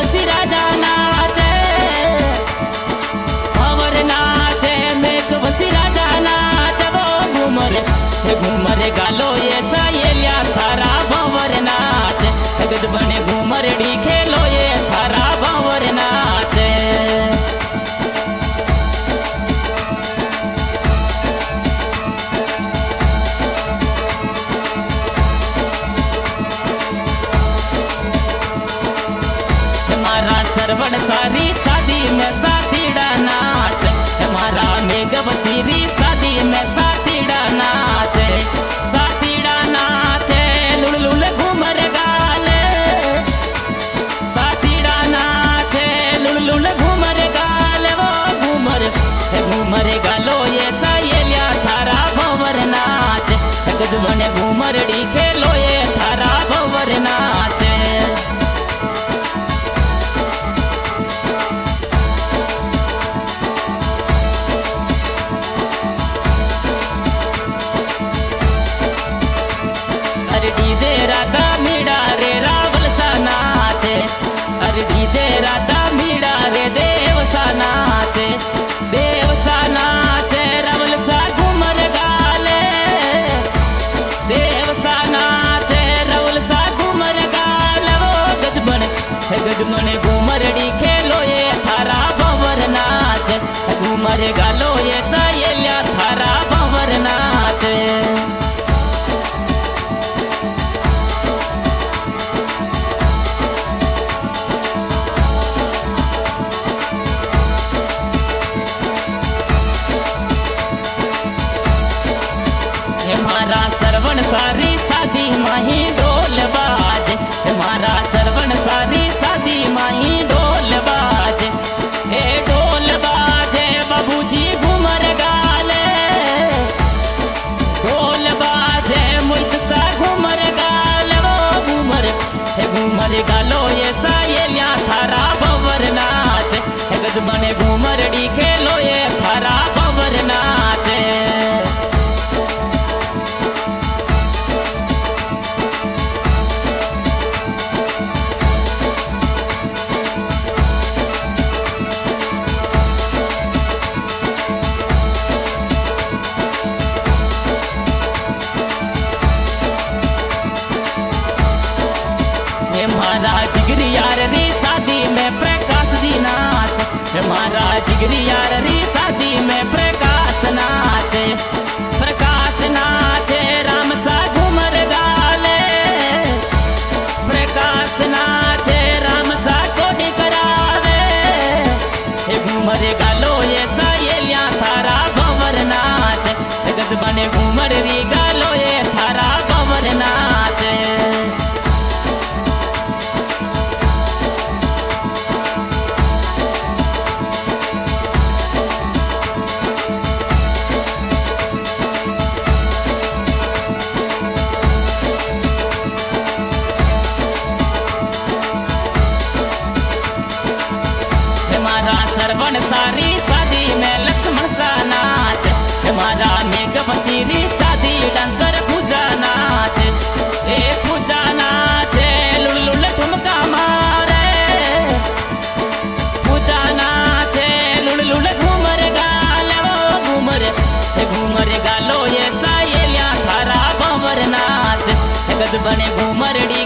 बसी राजा नाचे भंवर नाचे मेघ बसी राजा नाचे वो घूमर गालो ये सायलिया थारा भंवर नाचे गज बने घूमर डी खेलो ये थारा भंवर नाचे सरवण सारी शादी में साथीड़ा नाच हमारा मेघ बसीरी शादी में साथीड़ा नाच साथीड़ा नाचे लुल लुल घूमर गाले साथीड़ा नाचे लुल लुल घूमर गाले वो घूमर गालो ये सायलिया थारा भंवर नाच गजबने घूमर डी खेलो ये थारा भंवर नाच डीजे राधा मीड़ा रे रावल सा नाचे अरे डीजे राधा मीड़ा रे देव सा नाचे रावल सा घूमर गाले देव सा नाचे रावल सा घूमर गाले वो गजबने घूमर डी खेलो ये थारा भंवर नाच घूमर गालो ये सायलिया थारा भंवर नाच हमारा सरवण सारी शादी माही ढोल बाज हमारा सरवण सारी शादी माही ढोल बाज ए ढोल बाजे बाबूजी घूमर गाले ढोल बाजे मुल्क सा घूमर गाले वो घूमर गालो ये सायलिया थारा भंवर नाच गजबने घूमर डी खेलो ये थारा भंवर नाच हमारा जिगरी यार री शादी में प्रकाश दी नाच हमारा जिगरी यार री शादी में प्रकाश नाचे राम सा घूमर गाले प्रकाश नाचे राम सा कोडी करावे घूमर गालो ये सायलिया थारा भंवर नाच गजबने घूमर री गालो ये थारा भंवर नाच सरवण सारी शादी में लक्ष्मण सा नाच हमारा मेघ बसीरी शादी डांसर पूजा नाच ए पूजा नाचे लुल लुल ठुमका मारे पूजा नाचे लुल लुल घूमर गाले वो घूमर गालो ये सायलिया थारा भंवर नाच गजबने घूमर डी